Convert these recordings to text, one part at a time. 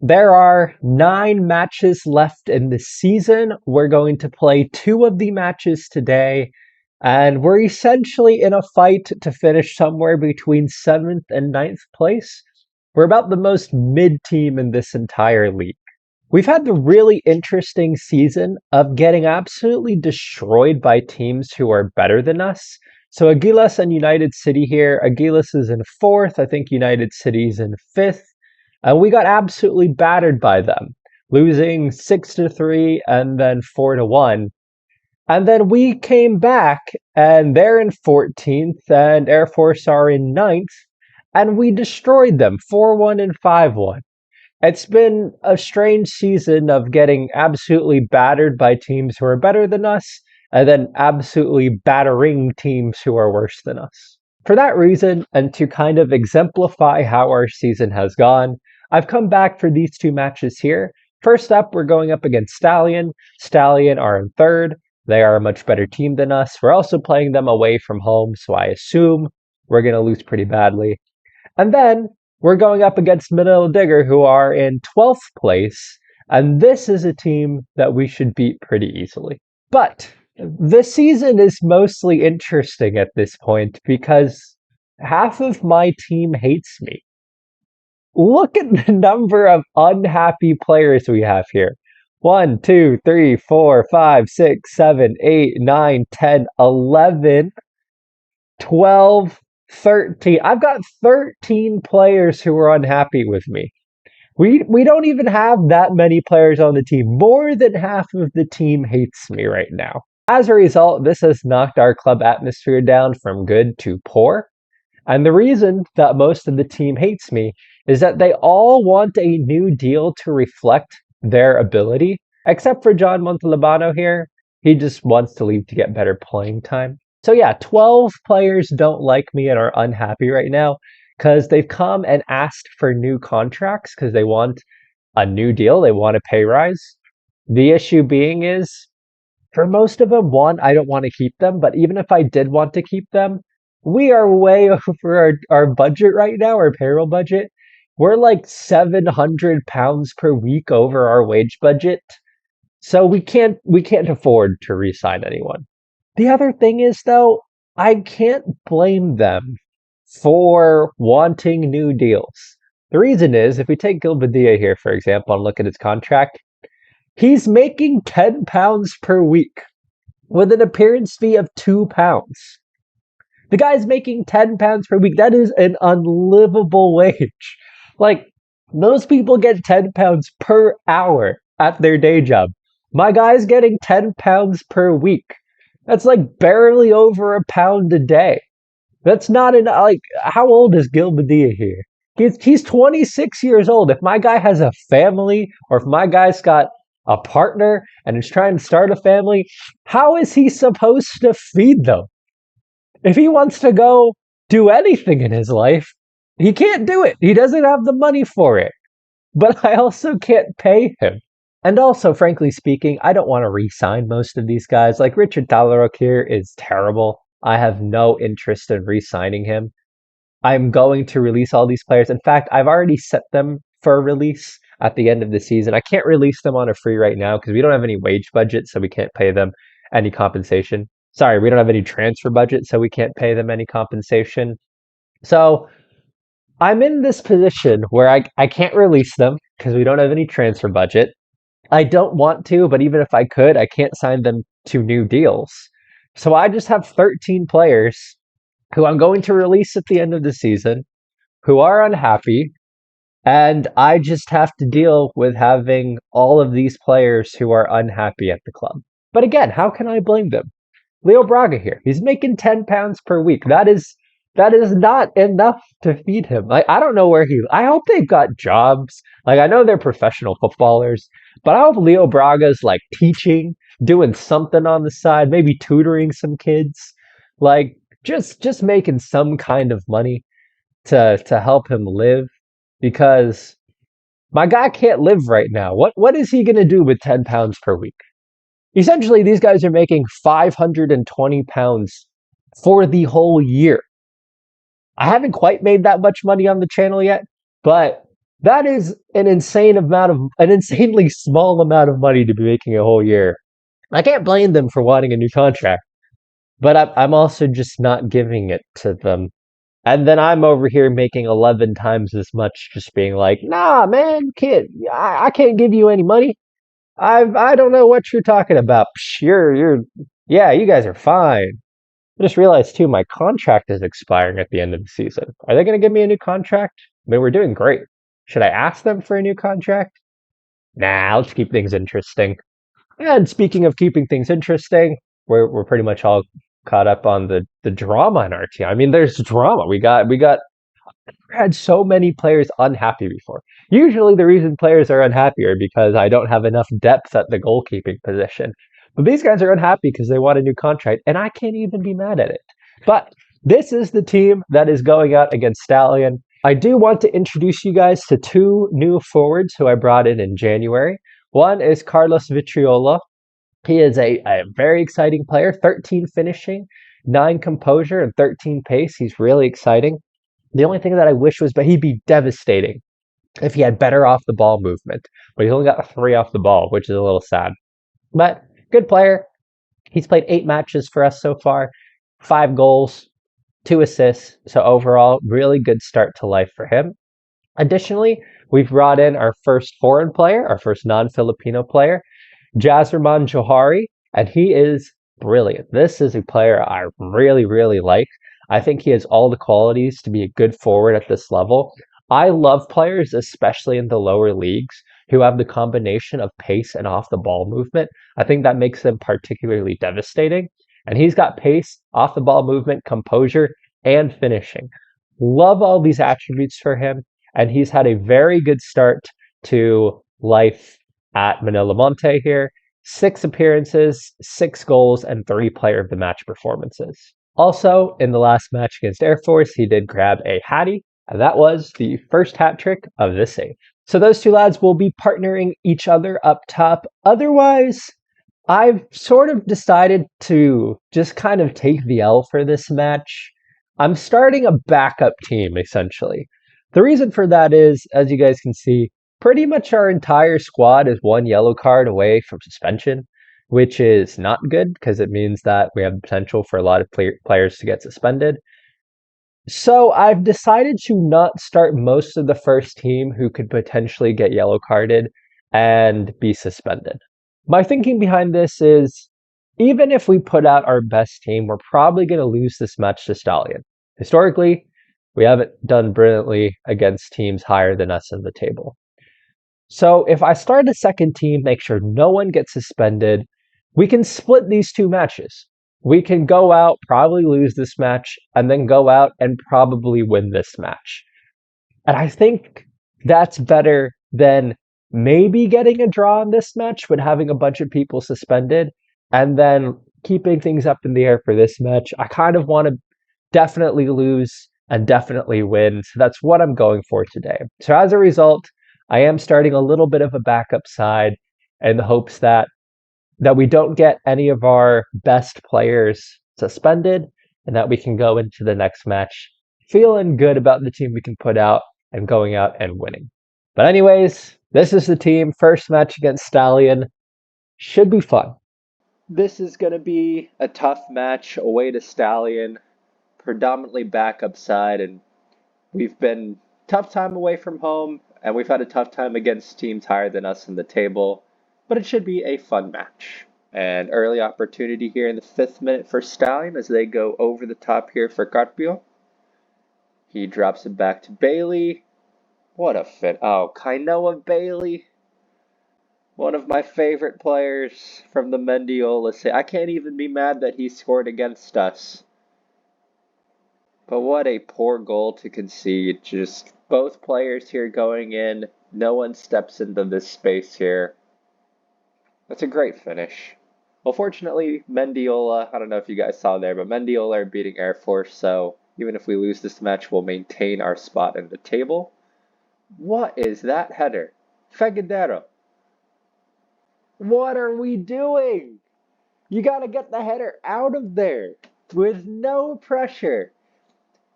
There are 9 matches left in the season. We're going to play 2 of the matches today, and we're essentially in a fight to finish somewhere between 7th and 9th place. We're about the most mid team in this entire league. We've had the really interesting season of getting absolutely destroyed by teams who are better than us. So Aguilas and United City here. Aguilas is in 4th. I think United City's in 5th. And we got absolutely battered by them, losing 6-3 and then 4-1. And then we came back and they're in 14th and Air Force are in 9th. And we destroyed them 4-1 and 5-1. It's been a strange season of getting absolutely battered by teams who are better than us, and then absolutely battering teams who are worse than us. For that reason, and to kind of exemplify how our season has gone, I've come back for these 2 matches here. First up, we're going up against Stallion. Stallion are in 3rd. They are a much better team than us. We're also playing them away from home, so I assume we're going to lose pretty badly. And then we're going up against Middle Digger, who are in 12th place, and this is a team that we should beat pretty easily. But the season is mostly interesting at this point because half of my team hates me. Look at the number of unhappy players we have here. 1, 2, 3, 4, 5, 6, 7, 8, 9, 10, 11, 12, 13. I've got 13 players who are unhappy with me. We don't even have that many players on the team. More than half of the team hates me right now. As a result, this has knocked our club atmosphere down from good to poor. And the reason that most of the team hates me is that they all want a new deal to reflect their ability, except for John Montalbano here. He just wants to leave to get better playing time. So yeah, 12 players don't like me and are unhappy right now because they've come and asked for new contracts because they want a new deal. They want a pay rise. The issue being is, for most of them, one, I don't want to keep them, but even if I did want to keep them, we are way over our budget right now, our payroll budget. We're like £700 per week over our wage budget. So we can't afford to re-sign anyone. The other thing is, though, I can't blame them for wanting new deals. The reason is, if we take Gilbadia here, for example, and look at his contract, he's making £10 per week with an appearance fee of £2. The guy's making £10 per week. That is an unlivable wage. Like, those people get £10 per hour at their day job. My guy's getting £10 per week. That's like barely over £1 a day. That's not enough. Like, how old is Gilbadia here? He's 26 years old. If my guy has a family, or if my guy's got a partner and is trying to start a family, how is he supposed to feed them? If he wants to go do anything in his life, he can't do it. He doesn't have the money for it. But I also can't pay him. And also, frankly speaking, I don't want to re-sign most of these guys. Like, Richard Talarok here is terrible. I have no interest in re-signing him. I'm going to release all these players. In fact, I've already set them for a release at the end of the season. I can't release them on a free right now because we don't have any wage budget, so we can't pay them any compensation. Sorry, we don't have any transfer budget, so we can't pay them any compensation. So I'm in this position where I can't release them because we don't have any transfer budget. I don't want to, but even if I could, I can't sign them to new deals. So I just have 13 players who I'm going to release at the end of the season, who are unhappy, and I just have to deal with having all of these players who are unhappy at the club. But again, how can I blame them? Leo Braga here, he's making £10 per week. That is not enough to feed him. Like, I don't know where I hope they've got jobs. Like, I know they're professional footballers, but I hope Leo Braga's like teaching, doing something on the side, maybe tutoring some kids. Like, just making some kind of money to help him live, because my guy can't live right now. What is he gonna do with £10 per week? Essentially, these guys are making £520 for the whole year. I haven't quite made that much money on the channel yet, but That is an insanely small amount of money to be making a whole year. I can't blame them for wanting a new contract, but I'm also just not giving it to them. And then I'm over here making 11 times as much, just being like, nah, man, kid, I can't give you any money. I don't know what you're talking about. Psh, yeah, you guys are fine. I just realized too, my contract is expiring at the end of the season. Are they going to give me a new contract? I mean, we're doing great. Should I ask them for a new contract? Nah, let's keep things interesting. And speaking of keeping things interesting, we're pretty much all caught up on the drama in our team. I mean, there's drama. We got had so many players unhappy before. Usually the reason players are unhappy are because I don't have enough depth at the goalkeeping position. But these guys are unhappy because they want a new contract, and I can't even be mad at it. But this is the team that is going out against Stallion. I do want to introduce you guys to two new forwards who I brought in January. One is Carlos Vitriola. He is a very exciting player, 13 finishing, 9 composure, and 13 pace. He's really exciting. The only thing that I wish was, but he'd be devastating if he had better off the ball movement. But he's only got 3 off the ball, which is a little sad. But good player. He's played 8 matches for us so far, 5 goals, 2 assists. So overall, really good start to life for him. Additionally, we've brought in our first foreign player, our first non-Filipino player, Jazerman Johari, and he is brilliant. This is a player I really, really like. I think he has all the qualities to be a good forward at this level. I love players, especially in the lower leagues, who have the combination of pace and off the ball movement. I think that makes them particularly devastating. And he's got pace, off the ball movement, composure, and finishing. Love all these attributes for him. And he's had a very good start to life at Manila Monte here. 6 appearances, 6 goals, and 3 player of the match performances. Also, in the last match against Air Force, he did grab a hattie, and that was the first hat trick of this save. So those two lads will be partnering each other up top. Otherwise, I've sort of decided to just kind of take the L for this match. I'm starting a backup team, essentially. The reason for that is, as you guys can see, pretty much our entire squad is 1 yellow card away from suspension, which is not good because it means that we have the potential for a lot of players to get suspended. So I've decided to not start most of the first team who could potentially get yellow carded and be suspended. My thinking behind this is, even if we put out our best team, we're probably going to lose this match to Stallion. Historically, we haven't done brilliantly against teams higher than us in the table. So if I start a second team, make sure no one gets suspended, we can split these 2 matches. We can go out, probably lose this match, and then go out and probably win this match. And I think that's better than maybe getting a draw in this match, but having a bunch of people suspended, and then keeping things up in the air for this match. I kind of want to definitely lose and definitely win. So that's what I'm going for today. So as a result, I am starting a little bit of a backup side in the hopes that we don't get any of our best players suspended and that we can go into the next match feeling good about the team we can put out and going out and winning. But anyways, this is the team. First match against Stallion. Should be fun. This is going to be a tough match away to Stallion, predominantly backup side, and we've been tough time away from home, and we've had a tough time against teams higher than us in the table, but it should be a fun match. And early opportunity here in the 5th minute for Stallion as they go over the top here for Carpio. He drops it back to Bailey. What a fit. Oh, Kainoa Bailey. One of my favorite players from the Mendiola. I can't even be mad that he scored against us. But what a poor goal to concede. Just both players here going in. No one steps into this space here. That's a great finish. Well, fortunately, Mendiola, I don't know if you guys saw there, but Mendiola are beating Air Force, so even if we lose this match, we'll maintain our spot in the table. What is that header? Fegedero. What are we doing? You gotta get the header out of there with no pressure.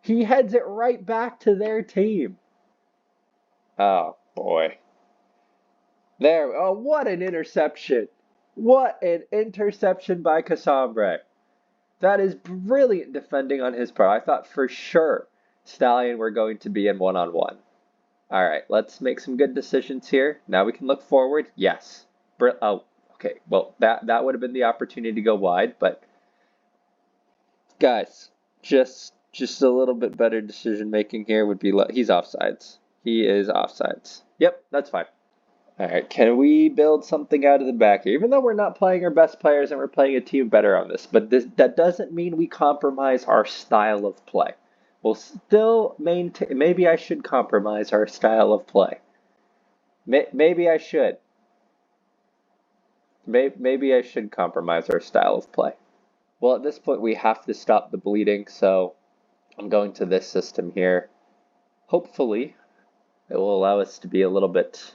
He heads it right back to their team. Oh, boy. There. Oh, what an interception. What an interception by Casabre. That is brilliant defending on his part. I thought for sure Stallion were going to be in one-on-one. All right, let's make some good decisions here. Now we can look forward. Yes. Oh, okay. Well, that would have been the opportunity to go wide, but guys, just a little bit better decision making here would be. He's offsides. He is offsides. Yep, that's fine. All right, can we build something out of the back here? Even though we're not playing our best players and we're playing a team better on this, but that doesn't mean we compromise our style of play. We'll still maintain. Maybe I should compromise our style of play. Maybe I should. Maybe I should compromise our style of play. Well, at this point, we have to stop the bleeding, so I'm going to this system here. Hopefully, it will allow us to be a little bit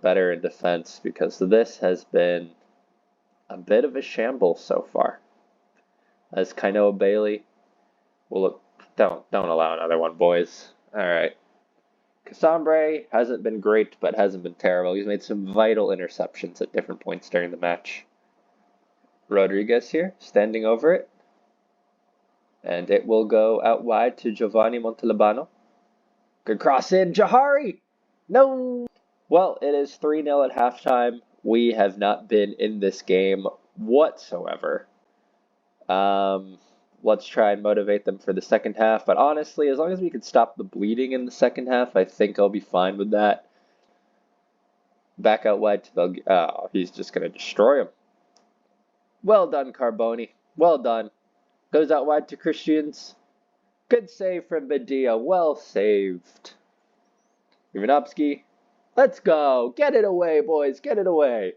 better in defense, because this has been a bit of a shambles so far. As Kainoa Bailey will look. Don't allow another one, boys. All right. Casabre hasn't been great, but hasn't been terrible. He's made some vital interceptions at different points during the match. Rodriguez here, standing over it. And it will go out wide to Giovanni Montalbano. Good cross in, Jahari! No! Well, it is 3-0 at halftime. We have not been in this game whatsoever. Let's try and motivate them for the second half. But honestly, as long as we can stop the bleeding in the second half, I think I'll be fine with that. Back out wide to Belg. Oh, he's just going to destroy him. Well done, Carboni. Well done. Goes out wide to Christians. Good save from Badia. Well saved. Ivanovsky. Let's go. Get it away, boys. Get it away.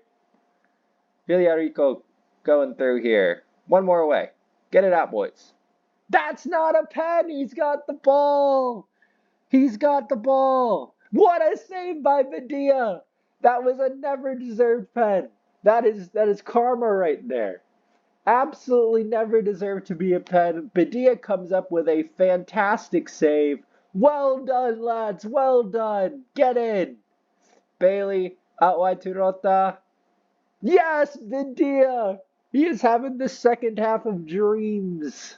Villarico going through here. One more away. Get it out, boys. That's not a pen. He's got the ball. He's got the ball. What a save by Badia. That was a never deserved pen. That is karma right there. Absolutely never deserved to be a pen. Badia comes up with a fantastic save. Well done, lads. Well done. Get in. Bailey out wide to Rota. Yes, Badia. He is having the second half of dreams.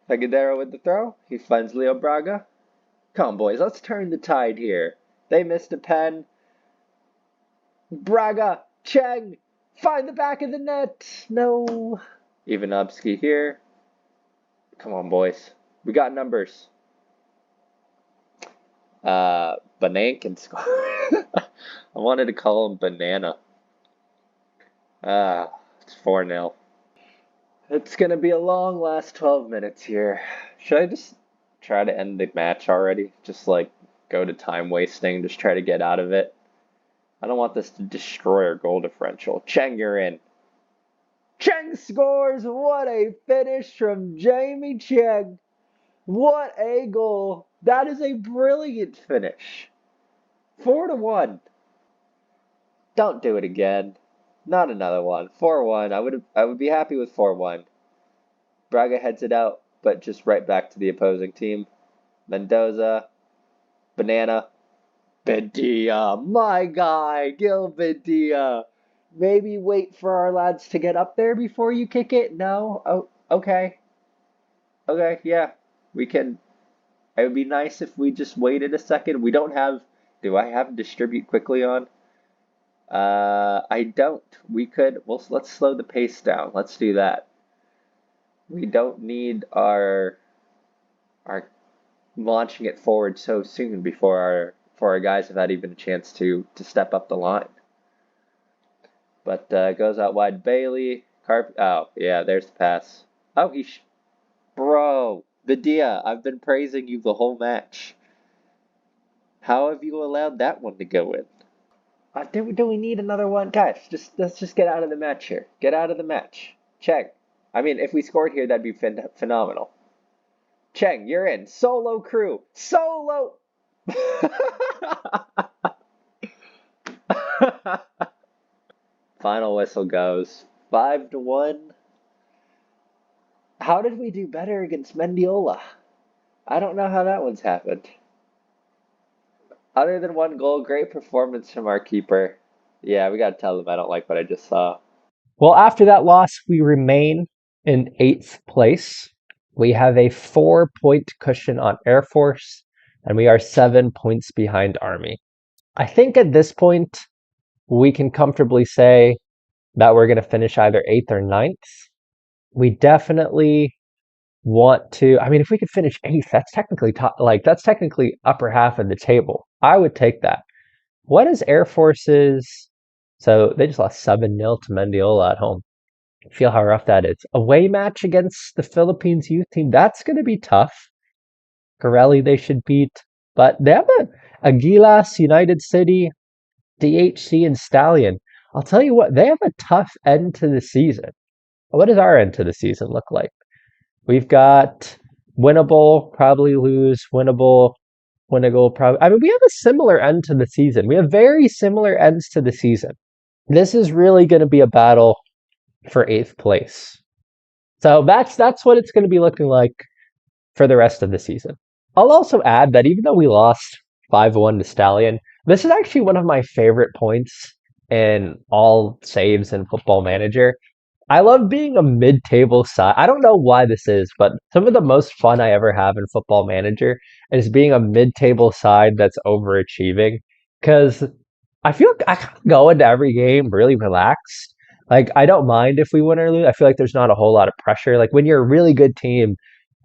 Aguilera with the throw. He finds Leo Braga. Come on, boys. Let's turn the tide here. They missed a pen. Braga. Cheng. Find the back of the net. No. Ivanovsky here. Come on, boys. We got numbers. Banana can score. I wanted to call him Banana. It's 4-0. It's going to be a long last 12 minutes here. Should I just try to end the match already? Just like go to time wasting, just try to get out of it. I don't want this to destroy our goal differential. Cheng, you're in. Cheng scores! What a finish from Jamie Cheng. What a goal. That is a brilliant finish. 4-1. Don't do it again. Not another one. 4-1. I would be happy with 4-1. Braga heads it out, but just right back to the opposing team. Mendoza. Banana. Badia. My guy. Gil Badia. Maybe wait for our lads to get up there before you kick it? No? Oh, okay. Okay, yeah. We can. It would be nice if we just waited a second. We don't have. Do I have distribute quickly on? I don't. We could. Well, let's slow the pace down. Let's do that. We don't need our launching it forward so soon before our guys have had even a chance to step up the line. But goes out wide. Bailey. Oh, yeah, there's the pass. Oh, Bro, Badia, I've been praising you the whole match. How have you allowed that one to go in? Do we need another one? Guys, let's just get out of the match here. Get out of the match. Cheng. I mean, if we scored here, that'd be phenomenal. Cheng, you're in. Solo crew. Solo! Final whistle goes. 5-1. How did we do better against Mendiola? I don't know how that one's happened. Other than one goal, great performance from our keeper. Yeah, we gotta tell him I don't like what I just saw. Well, after that loss, we remain in eighth place. We have a 4 point cushion on Air Force, and we are 7 points behind Army. I think at this point, we can comfortably say that we're going to finish either eighth or ninth. We definitely want to. I mean, if we could finish eighth, that's technically top, like that's technically upper half of the table. I would take that. What is Air Force's? So they just lost 7-0 to Mendiola at home. Feel how rough that is. Away match against the Philippines youth team. That's going to be tough. Corelli they should beat, but they have a Aguilas, United City, DHC, and Stallion. I'll tell you what, they have a tough end to the season. What does our end to the season look like? We've got winnable, probably lose, winnable, winnable, probably. I mean, we have a similar end to the season. We have very similar ends to the season. This is really going to be a battle for eighth place. So that's what it's going to be looking like for the rest of the season. I'll also add that even though we lost 5-1 to Stallion, this is actually one of my favorite points in all saves in Football Manager. I love being a mid-table side. I don't know why this is, but some of the most fun I ever have in Football Manager is being a mid-table side that's overachieving. Because I feel like I kind of go into every game really relaxed. Like I don't mind if we win or lose. I feel like there's not a whole lot of pressure. Like when you're a really good team,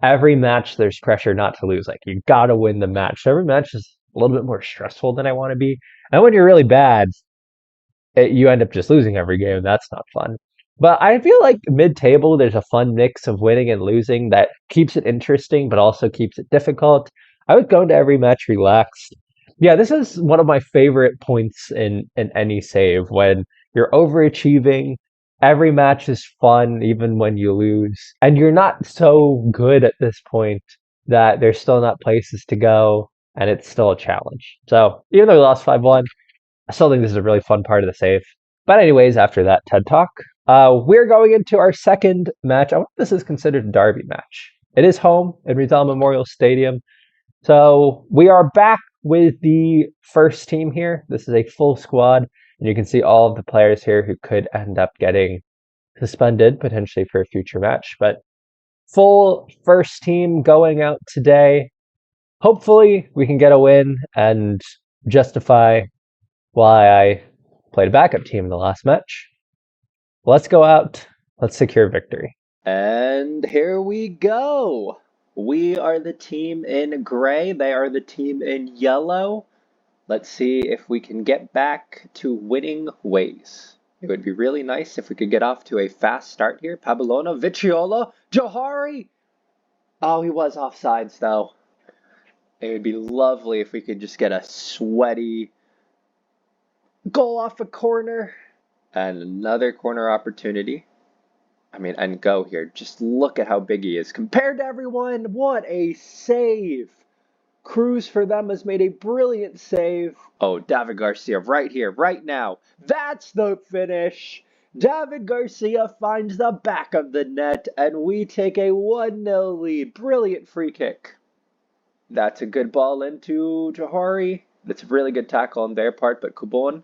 every match there's pressure not to lose. Like you gotta win the match. So every match is a little bit more stressful than I want to be. And when you're really bad, you end up just losing every game. That's not fun. But I feel like mid-table, there's a fun mix of winning and losing that keeps it interesting, but also keeps it difficult. I would go into every match relaxed. Yeah, this is one of my favorite points in any save when you're overachieving. Every match is fun, even when you lose, and you're not so good at this point that there's still not places to go, and it's still a challenge. So even though we lost 5-1, I still think this is a really fun part of the save. But anyways, after that TED Talk, we're going into our second match. I wonder if this is considered a derby match. It is home at Rizal Memorial Stadium. So we are back with the first team here. This is a full squad, and you can see all of the players here who could end up getting suspended potentially for a future match. But full first team going out today. Hopefully, we can get a win and justify why I played a backup team in the last match. Let's go out. Let's secure victory. And here we go. We are the team in gray. They are the team in yellow. Let's see if we can get back to winning ways. It would be really nice if we could get off to a fast start here. Pabalona, Vicciola, Johari. Oh, he was offsides though. It would be lovely if we could just get a sweaty goal off a corner. And another corner opportunity. I mean, and go here. Just look at how big he is compared to everyone. What a save. Cruz for them has made a brilliant save. Oh, David Garcia right here, right now. That's the finish. David Garcia finds the back of the net, and we take a 1-0 lead. Brilliant free kick. That's a good ball into Johari. That's a really good tackle on their part, but Kubon,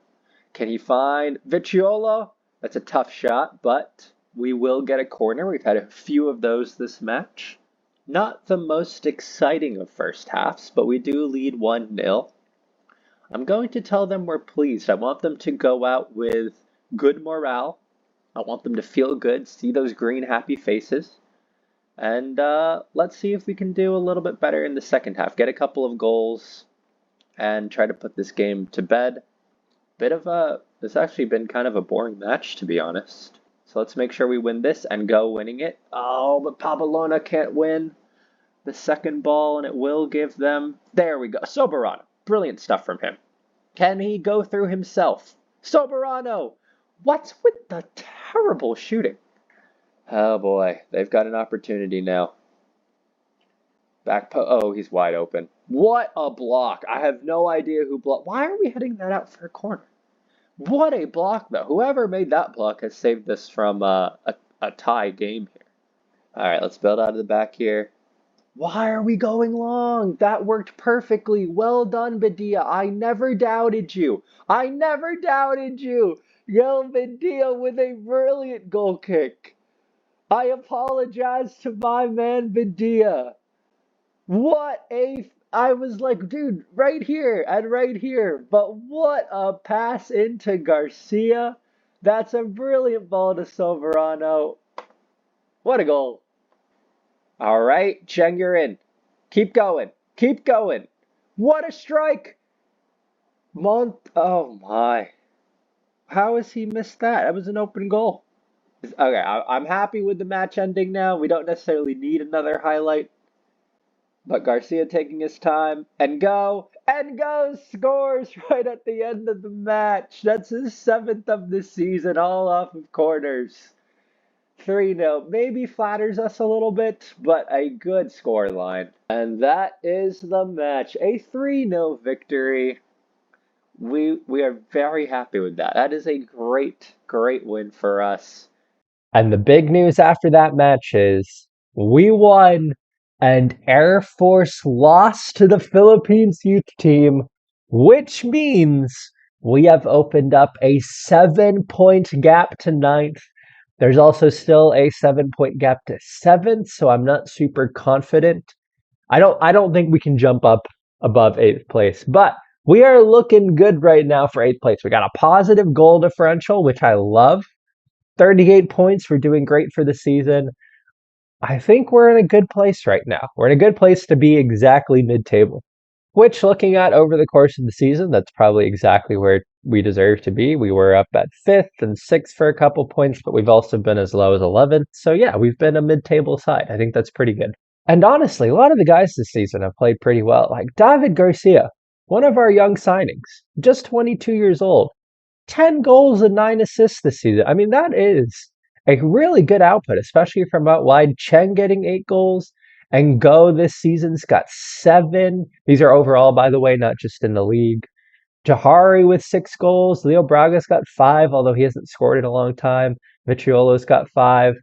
can he find Vicciola? That's a tough shot, but we will get a corner. We've had a few of those this match. Not the most exciting of first halves, but we do lead 1-0. I'm going to tell them we're pleased. I want them to go out with good morale. I want them to feel good, see those green happy faces. And let's see if we can do a little bit better in the second half. Get a couple of goals and try to put this game to bed. It's actually been kind of a boring match, to be honest. So let's make sure we win this and go winning it. Oh, but Pabalona can't win the second ball, and it will give them... There we go. Soberano. Brilliant stuff from him. Can he go through himself? Soberano! What's with the terrible shooting? Oh boy, they've got an opportunity now. Oh, he's wide open. What a block. I have no idea who blocked. Why are we heading that out for a corner? What a block, though. Whoever made that block has saved this from a tie game here. All right, let's build out of the back here. Why are we going long? That worked perfectly. Well done, Badia. I never doubted you. I never doubted you. Yo, Badia with a brilliant goal kick. I apologize to my man, Badia. I was like, dude, right here and right here. But what a pass into Garcia. That's a brilliant ball to Soberano. What a goal. All right, Cheng, you're in. Keep going. Keep going. What a strike. Oh my. How has he missed that? That was an open goal. Okay, I'm happy with the match ending now. We don't necessarily need another highlight. But Garcia taking his time and goes, scores right at the end of the match. That's his 7th of the season, all off of corners. 3-0 maybe flatters us a little bit, but a good score line. And that is the match, a 3-0 victory. We are very happy with that. That is a great win for us. And the big news after that match is we won and Air Force lost to the Philippines youth team, which means we have opened up a 7-point gap to ninth. There's also still a 7-point gap to seventh, so I'm not super confident. I don't think we can jump up above eighth place, but we are looking good right now for eighth place. We got a positive goal differential, which I love. 38 points. We're doing great for the season. I think we're in a good place right now. We're in a good place to be exactly mid-table, which looking at over the course of the season, that's probably exactly where we deserve to be. We were up at 5th and 6th for a couple points, but we've also been as low as 11th. So yeah, we've been a mid-table side. I think that's pretty good. And honestly, a lot of the guys this season have played pretty well. Like David Garcia, one of our young signings, just 22 years old. 10 goals and 9 assists this season. I mean, that is a really good output, especially from out wide. Cheng getting 8 goals, and Go this season's got 7. These are overall, by the way, not just in the league. Jahari with 6 goals. Leo Braga's got 5, although he hasn't scored in a long time. Vitriolo's got 5.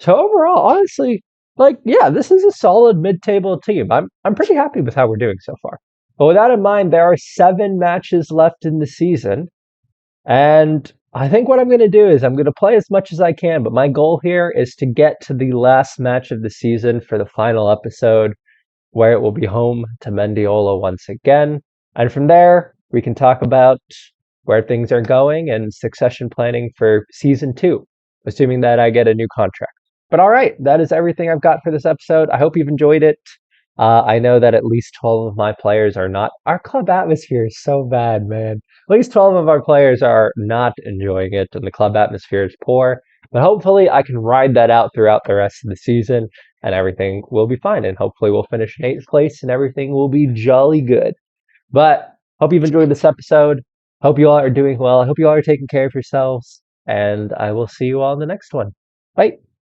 So overall, honestly, like, yeah, this is a solid mid-table team. I'm pretty happy with how we're doing so far. But with that in mind, there are 7 matches left in the season. And I think what I'm going to do is I'm going to play as much as I can, but my goal here is to get to the last match of the season for the final episode, where it will be home to Mendiola once again. And from there, we can talk about where things are going and succession planning for season 2, assuming that I get a new contract. But all right, that is everything I've got for this episode. I hope you've enjoyed it. I know that at least 12 of my players are not. Our club atmosphere is so bad, man. At least 12 of our players are not enjoying it, and the club atmosphere is poor. But hopefully, I can ride that out throughout the rest of the season, and everything will be fine. And hopefully, we'll finish in 8th place, and everything will be jolly good. But hope you've enjoyed this episode. Hope you all are doing well. I hope you all are taking care of yourselves, and I will see you all in the next one. Bye.